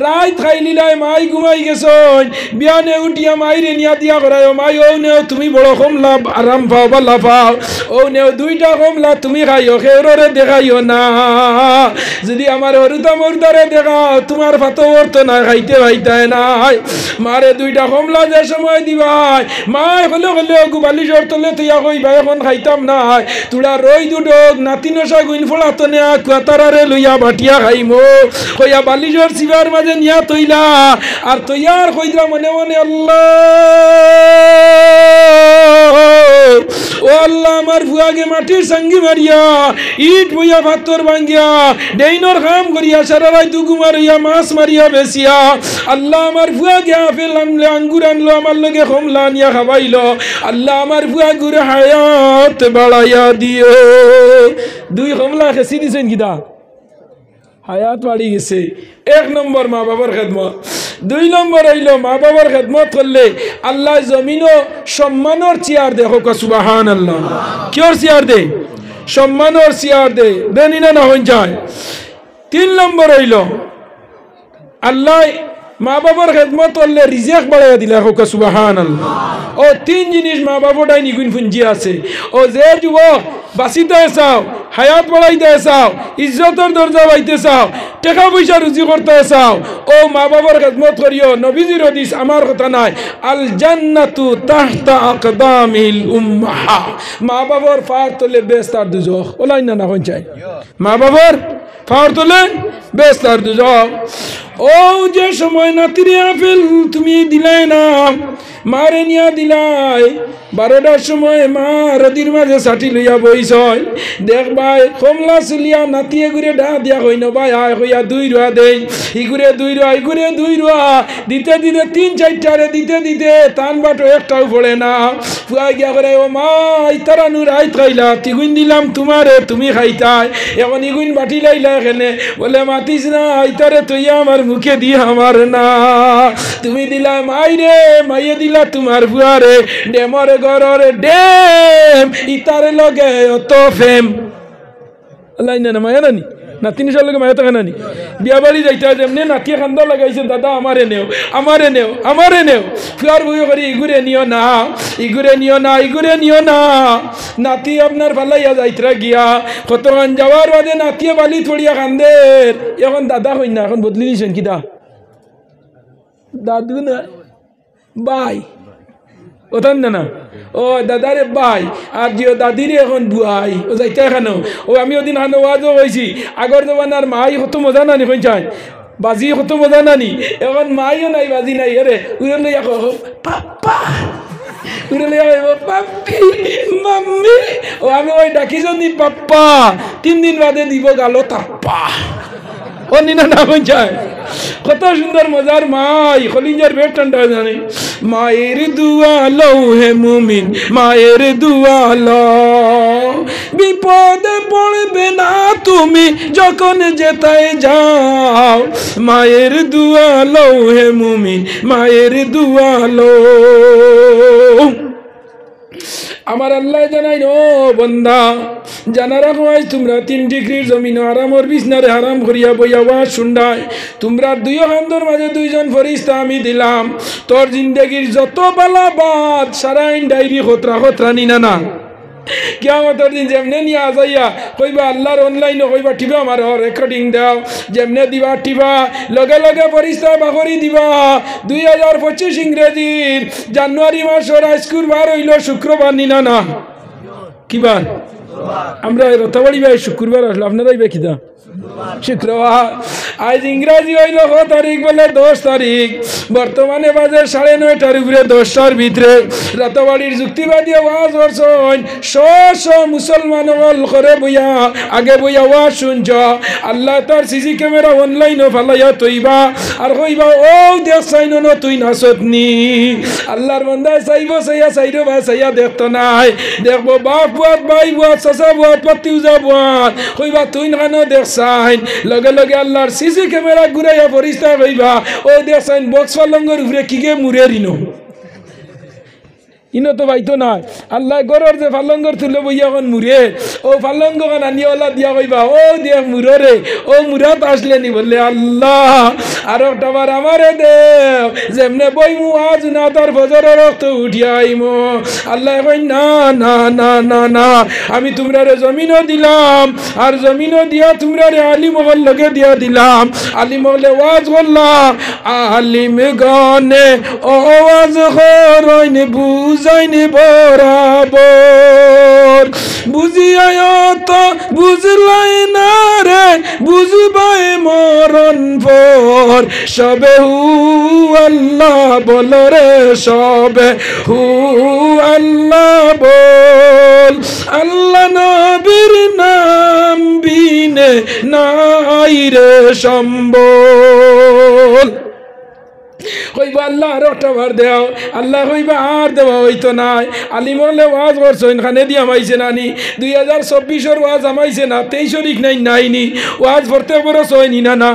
রাত খাইলিলাই মাই ঘুমাই গেছন বিয়ানে উঠিয়া মাইরে নিয়া দিয়া করায় মাই ও নেও তুমি বড় কমলা আরাম পাও বালা পাও ও নেও 2টা কমলা তুমি খাইও খেউরে দেখাইও না যদি আমার হরুতা মরদারে দেখাও তোমার ফাতো তো না খাইতে ভাইতায় নাই মারে 2টা কমলা যে সময় দিবাই মাই হলে বালিশর তলে তুইয়া কইবা এখন খাইতাম না তুলা রই দুডক নাতি নশা গুইন ফলা তনে কুয়াতারারে লইয়া বাটিয়া খাইমো কইয়া বালিশর সিবার মাঝে নিয়া তৈলা আর তৈয়ার কইলা মনে মনে আল্লাহ ও আল্লাহ আমার ফুয়াকে মাটির সঙ্গী মারিয়া ইট বইয়া ভাতর ভাঙ্গিয়া ডেইনর কাম করিয়া সারা রাত দুগু মারিয়া মাছ মারিয়া বেসিয়া আল্লাহ আমার ফুয়াকে আপেল আনলে আঙ্গুর আনলো আমার লগে কমলা নিয়া খাবাইলো আল্লাহ আমার ফুয়া গুরে হায়াত বাড়াইয়া দিও 2 কমলা খেসি দিছেন কিদা হায়াত বাড়ি গেছে 1 নম্বর মা বাবার খেদমত 2 নম্বর হইল মা বাবার খেদমত করলে আল্লাহ জমিনও সম্মানের চেয়ার দে হোক সুবহানাল্লাহ কিয়র চেয়ার দে সম্মানের চেয়ার দে দেনি না হইন যায় 3 নম্বর হইল আল্লাহ মা বাবার খেদমত করলে রিজিক বাড়াইয়া দিলে হোক সুবহানাল্লাহ ও 3 জিনিস মা বাবাটাই নিগুন ফুঞ্জি আছে ও যে যুবক বাঁচিতে চাও হায়াত বাড়াইতে চাও ইজ্জতের দরজা পাইতে চাও টাকা পয়সা রুজি করতে চাও ও মা বাবার খেদমত করিও নবীজির হাদিস আমার কথা নাই আল জান্নাতু তাহতা আকদামিল উম্মাহা মা বাবার পায়ের তলে বেস্তার দুজখ ওলাই না কোন চাই মা বাবার পায়ের তলে বেস্তার দুজখ ও যে সময় নাতিরে আপেল তুমি দিলাই না মারে নিয়া দিলাই 12টার সময় মা রদির মাঝে সাটি লইয়া বইস দেখবাই কমলা চুলিয়া নাতিয়ে ঘুরে ডা দিয়া হই না ভাই আয় হইয়া 2 রুয়া দেই ইগুরে 2 রুয়া ইগুরে 2 রুয়া দিতে দিতে 3-4টারে দিতে তান বাটো একটাও পড়ে না ফুয়া গিয়া করে ও মা ইতারা নুর আইত খাইলা তিগুন দিলাম তোমারে তুমি খাইতাই এখন ইগুন বাটি লাইলা এখানে বলে মাতিস না ইতারে তুইয়া আমার মুখে দিয়ে আমার না তুমি দিলা মাইরে মাইয়ে দিলা তোমার বুয়ারে ডেমরে গররে ডেম ইতারে লগে অত ফেম আল্লাহ না মায়া নানি নাতিনি সার লগে মায়া থাকে নানি বিয়া বাড়ি যাইতে যেমনি নাতিয়ে খান্দা লাগাইছে দাদা আমারে নেও আমারে নেও আমারে নেও ফুয়ার বুয়ে করি ইগুরে নিও না ইগুরে নিও না ইগুরে নিও না নাতি আপনার ফালাইয়া যাইতরা গিয়া কতক্ষণ যাওয়ার বাদে নাতিয়ে বালি থড়িয়া কান্দের এখন দাদা হই না এখন বদলি নিছেন কিতা দাদু না বাই ওতান না ও দাদারে বাই আর জিও দাদিরে এখন বুয়াই ও যাইতে এখানো ও আমি ওদিন হানো ওয়াজও হয়েছি আগর জমানার মাই কত মজা নানি কইছাই বাজি কত মজা নানি এখন মাইও নাই বাজি নাই আরে উড়ে লইয়া পাপ্পা উড়ে লইয়া পাপ্পি মাম্মি ও আমি ওই ডাকিছ নি পাপ্পা 3 দিন বাদে দিব গালো তাপ্পা ও নিনা না কইছাই কত সুন্দর মজার মাই খলিঞ্জার পেট ঠান্ডা জানে মায়ের দুয়া লও হে মুমিন মায়ের দুয়া লও বিপদে পড়বে না তুমি যখন যেতায় যাও মায়ের দুয়া লও হে মুমিন মায়ের দুয়া লও আমার আল্লাহ জানাই নো বন্দা জানা রাখো আজ তোমরা 3 ডিগ্রির জমিন আরামর বিছনারে হারাম করিয়া বইয়া ওয়াজ শুনডাই তোমরা দুই হান্দর মাঝে 2 জন ফেরেশতা আমি দিলাম তোর জিন্দেগির যত বালা বাদ সারাইন ডাইরি খতরা খতরা নিনা না কিয়ামতের দিন যেমনে নিয়ে আজাইয়া কইবা আল্লাহর অনলাইনে কইবা টিবা আমার রেকর্ডিং দাও যেমনে দিবা টিবা লগে লগে ফেরেশতা বাগরি দিবা 2025 ইংরেজির জানুয়ারি মাসের শুক্রবার হইল শুক্রবার নিনা না কিবার আমরা রথবাড়ি ভাই শুক্রবার আসলো আপনারাই ভাই কিদা শুক্রবার আজ ইংরাজি হইল 9 তারিখ বলে 10 তারিখ বর্তমানে বাজে 9:30টার উপরে 10টার ভিতরে রথবাড়ির যুক্তিবাদী আওয়াজ করছেন শ মুসলমান হল করে বইয়া আগে বইয়া আওয়াজ শুনছ আল্লাহ তার সিসি ক্যামেরা অনলাইনে ফালাইয়া তৈবা আর কইবা ও দেখ চাইন না তুই নাচতনি আল্লাহর বান্দা চাইব চাইয়া চাইরো বা চাইয়া দেখতো নাই দেখবো বাপ বুয়াত ভাই বুয়াত চাচা বুয়াত পাতিউজা বুয়াত কইবা তুই নানো দেখ চাইন লগে লগে আল্লাহর সিসি ক্যামেরা ঘুরাইয়া ফেরেশতা কইবা ও দেখ চাইন বক্স পালঙ্গর উপরে কিগে মুড়ে রিনো ইনো তো বাইতো নাই আল্লাহ গরর যে ফালঙ্গর তুলে বইয়া এখন মুড়ে ও ফালঙ্গ খান আনিওলা দিয়া কইবা ও দেখ মুড়রে ও মুড়াত আসলে নি বললে আল্লাহ আর একটাবার আমারে দেও যেমনে বইমু আজ না তার ফজরের রক্ত উঠিয়া আইমো আল্লাহ কই না না না না না আমি তোমরারে জমিনও দিলাম আর জমিনও দিয়া তোমরারে আলিম হল লগে দিয়া দিলাম আলিম হলে ওয়াজ করলাম আলিম গনে ওয়াজ করইনে বুঝাইনি বরাবর বুঝিয়া তো বুঝলাই না রে বুঝবাই মরণ পর সবে হু আল্লাহ বল রে সবে হু আল্লাহ বল আল্লাহ নবীর নাম বিনে নাই রে সম্বল কইবা আল্লাহ আর একটা বার দেও আল্লাহ কইবা আর দেওয়া হইতো নাই আলিম হলে ওয়াজ করছেন খানে দিয়ে আমাইছে নানি 2024 ওয়াজ আমাইছে না 23 নাই নাইনি ওয়াজ ভরতে বরস হয়নি না না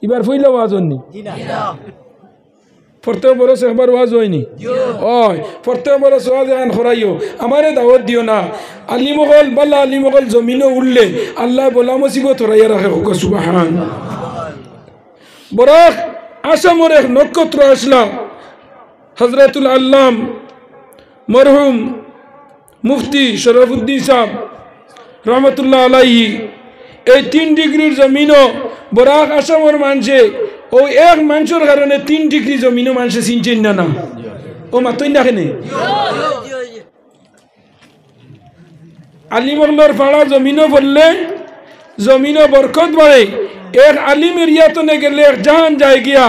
এবার ফুইলে ওয়াজ হয়নি প্রত্যেক বরস একবার ওয়াজ হয়নি ওই প্রত্যেক বরস ওয়াজ এখন খরাইও আমারে দাওয়াত দিও না আলিমহল বাল্লা আলিমহল জমিনও উঠলে আল্লাহ বলা মুসিবত হরাইয়া রাখে সুবহান বরাক আসামের এক নক্ষত্র আসলাম হজরতুল আল্লাম মরহুম মুফতি শরফুদ্দিন সাহেব রহমতুল্লাহ আলাইহি এই 3 ডিগ্রির জমিনও বরাক আসামের মানুষে ও এক মানুষের কারণে 3 ডিগ্রি জমিনও মানুষে চিনছেন না না ও মাতই না কেনে আলিমগলর পাড়া জমিনও বললে জমিনও বরকত বাড়ে एक आलिम एरिया तो ने गले एक जान जाए गया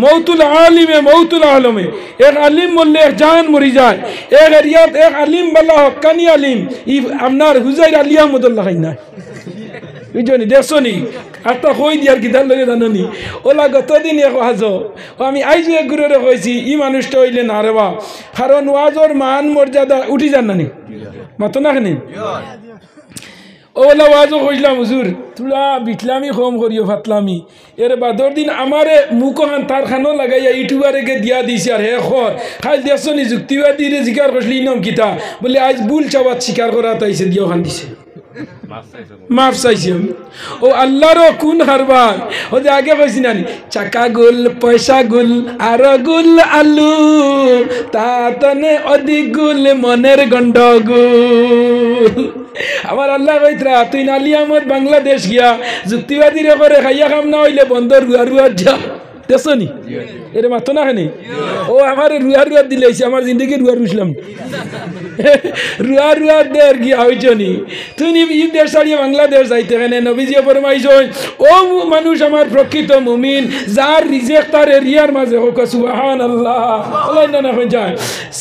मौतुल आलिम मौतुल आलमे एक आलिम बोलले एक जान मरी जाए एक एरिया एक आलिम बल्ला हक्कानी आलिम इ আমনার হুজাইর আলী আহমদুল্লাহ খাইনা বুঝনি দেখছনি একটা কই দিয়ার কিদার লগে জাননি ওলা গতদিন এক ওয়াজ আমি আইজু এক গুরুরে কইছি ই মানুষটা হইলে না রে বা কারণ ওয়াজর মান মর্যাদা উঠি যান নানি মাতো না কেন ওলা ওয়াজও কইলাম হুজুর তোরা বিটলামি কম করিও ফাতলামি এর বাদর দিন আমারে মুখখান তার খানো লাগাইয়া ইউটিউবারেকে দিয়া দিছে আর হে খর খাই দেখছো নি যুক্তিবাদীরে জিকার করলি নাম কিতা বলে আজ বুল চাওয়াত স্বীকার করা তাইছে দিও খান দিছে মাফ চাইছি ও আল্লাহরও কোন হারবার ও যে আগে কইছি না চাকা গুল পয়সা গুল আর গুল আলু তাতনে অধিক গুল মনের গন্ডগুল আমার আল্লাহ কইতরা তুই নালি আহমদ বাংলাদেশ গিয়া যুক্তিবাদীরে করে খাইয়া খাম না হইলে বন্ধ রুয়া রুয়া যা দেখছো নি এর মাতো না খানি ও আমার রুয়া রুয়া দিলেছে আমার জিন্দগি রুয়া রুসলাম রুয়া রুয়া দের গিয়া হইছ নি তুই ই দেশ ছাড়িয়ে বাংলাদেশ যাইতে কেন নবীজিও ফরমাইছ ও মানুষ আমার প্রকৃত মুমিন যার রিজেক তার এরিয়ার মাঝে হোক সুবহানাল্লাহ আল্লাহ না হয়ে যায়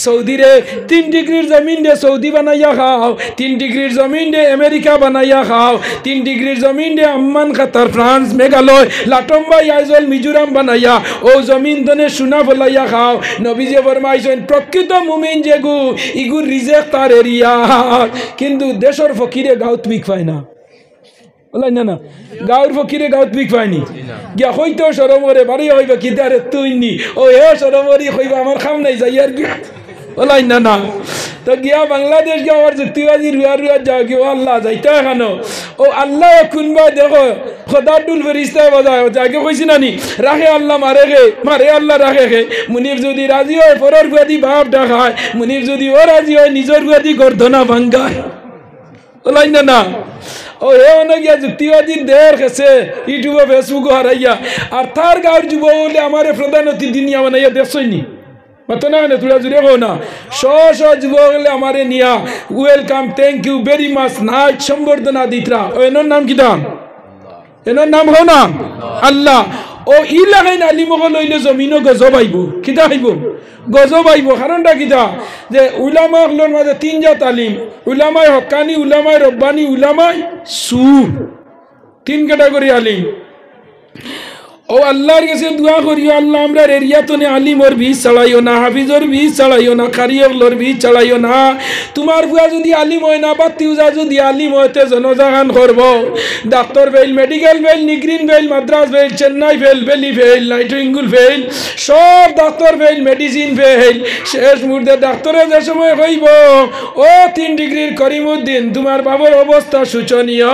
সৌদিরে 3 ডিগ্রির জমিন দে সৌদি বানাইয়া খাও 3 ডিগ্রির জমিন দে আমেরিকা বানাইয়া খাও 3 ডিগ্রির জমিন দে আম্মান কাতার ফ্রান্স মেঘালয় লাটম্বা আইজল মিজোরাম বানাইয়া ও জমিন দনে সোনা ফলাইয়া খাও নবীজি ফরমাইছেন প্রকৃত মুমিন যেগু ইগুর রিজেক তার এরিয়া কিন্তু দেশের ফকিরে গাউত বিক পায় না বলাই না না গাঁর ফকিরে গাঁত বিক পায়নি গিয়া হইতো সরমরে বাড়ি হইবা কিদারে তুই নি ও হে সরমরি হইবা আমার খাম নাই যাই আর গিয়া বলাই না না তো গিয়া বাংলাদেশ গিয়া আমার যুক্তিবাদী রুয়া রুয়া যাও গিয়ে আল্লাহ যাইতে এখানো ও আল্লাহ কোনবা দেখো খোদারডুল ফেরিস্তায় বাজায় যাকে কইছি নানি রাখে আল্লাহ মারে গে মারে আল্লাহ রাখে গে মুনির যদি রাজি হয় পরের গুয়াদি বাপ ডাকায় মুনির যদি ও রাজি হয় নিজের গুয়াদি গর্দনা ভাঙ্গায় বলাই না না ও হে অনেক যুক্তিবাদীর দের গেছে ইউটিউবে ফেসবুকে হারাইয়া আর তার গাঁর যুব বলে আমার প্রধান অতিথি নিয়া বানাইয়া দেখছইনি মতো না তোরা জুড়ে হো না শ যুবক হলে আমারে নিয়া welcome thank you very much night সম্বর্ধনা দিতরা ও এনার নাম কি দাম এনার নাম হো না আল্লাহ ও ই লাগাইন আলিমকে লইলে জমিনও গজব আইব কিতা আইব গজব আইব কারণটা কিতা যে উলামাগুলোর মাঝে 3 জাত আলিম উলামায়ে হক্কানি উলামায়ে রব্বানি উলামায়ে সু 3 ক্যাটাগরি আলিম ও আল্লাহর কাছে দোয়া করিও আল্লাহ আমরা এরিয়াতনে আলিমর বীজ চালাইও না হাফিজর বীজ চালাইও না কারিয়র বীজ চালাইও না তোমার বুয়া যদি আলিম হয় না বা তিউজা যদি আলিম হইতে জনজাহান করব ডাক্তার ফেল মেডিকেল ফেল নিগ্রিন fail Madras fail Chennai fail বেলি ফেল নাইটিঙ্গুল ফেল সব ডাক্তার ফেল মেডিসিন ফেল শেষ মুহূর্তে ডাক্তারে যে সময় কইব ও 3 ডিগ্রির করিমউদ্দিন তোমার বাবার অবস্থা শোচনীয়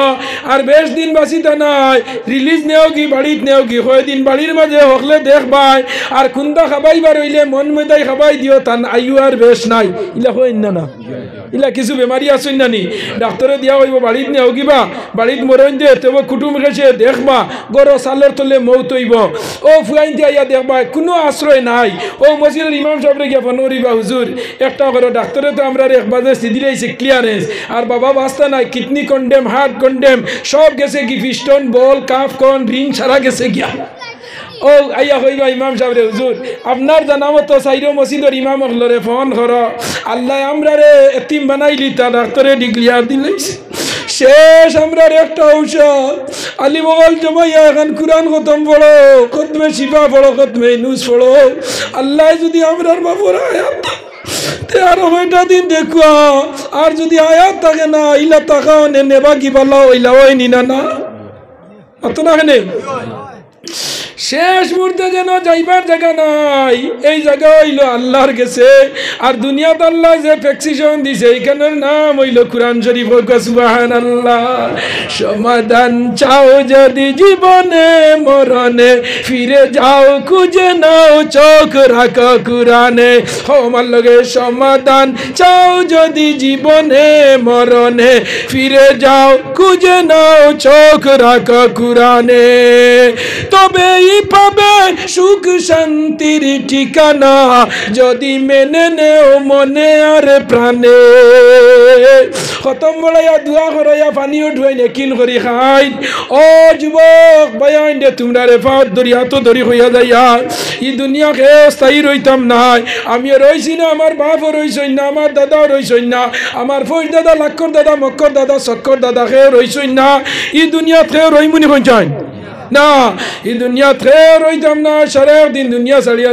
আর বেশ দিন বাঁচিতে নাই রিলিজ নেও কি বাড়িত নেও কি দিন বাড়ির মাঝে হকলে দেখবাই আর কুন্দা খাবাইবার হইলে মন মেদাই খাবাই দিও তান আয়ু আর বেশ নাই ইলা হইন না না ইলা কিছু বেমারি আসইন না নি ডাক্তারে দিয়া হইব বাড়িত নেও কিবা বাড়িত মরইন দে তবে কুটুম গেছে দেখবা গরো সালের তলে মৌত হইব ও ফুয়াইন দিয়া ইয়া দেখবা কোনো আশ্রয় নাই ও মসজিদের ইমাম সাহেবরে গিয়া ফনরিবা হুজুর একটা করো ডাক্তারে তো আমরা এক বাজে সিদিরাইছে ক্লিয়ারেন্স আর বাবা বাস্তা নাই কিডনি কন্ডেম হার্ট কন্ডেম সব গেছে কি পিস্টন বল কাফ কন রিং সারা গেছে গিয়া ও আইয়া কইবা ইমাম সাহেব রে হুজুর আপনার জানামত সাইরো মসজিদের ইমাম হলরে ফোন করো আল্লাহ আমরা রে এতিম বানাইলি তা ডাক্তারে ডিক্লিয়ার দিলাইছে শেষ আমরা একটা ঔষধ আলী মোগল জমাইয়া এখন কুরআন খতম পড়ো খতমে শিফা পড়ো খতমে নুস পড়ো আল্লাহ যদি আমরার বাবুর আয়াত আর ওইটা দিন দেখো আর যদি আয়াত থাকে না ইলা তাকাও নেবা কি বলা ওইলা ওই নিনা না অত না হেনে শেষ মুহূর্তে যেন যাইবার জায়গা নাই এই জায়গা হইল আল্লাহর গেছে আর দুনিয়াতে আল্লাহ যে প্রেসক্রিপশন দিছে এইখানের নাম হইল কুরআন শরীফ সুবহানাল্লাহ সমাধান চাও যদি জীবনে মরণে ফিরে যাও খুঁজে নাও চোখ রাখো কুরআনে আমার লগে সমাধান চাও যদি জীবনে মরণে ফিরে যাও খুঁজে নাও চোখ রাখো কুরআনে তবে পাবে সুখ শান্তির ঠিকানা যদি মেনে নেও মনে আর প্রাণে খতম বড়াইয়া দোয়া করাইয়া পানি উঠবাই নেকিল করি খাই ও যুবক বায়াইন দে তোমরা রে পাওয়ার ধরি হাত ধরি হইয়া যাইয়া ই দুনিয়াকে স্থায়ী রইতাম নাই আমিও রইছি না আমার বাপও রইছই না আমার দাদাও রইছই না আমার ফৌজ দাদা লাক্ষর দাদা মক্কর দাদা চক্কর দাদা খেয়ে রইছই না ই দুনিয়া খেয়ে রইমুনি পঞ্চায়েত না এই দুনিয়া থেকে রইতাম না সারা দিন দুনিয়া ছাড়িয়া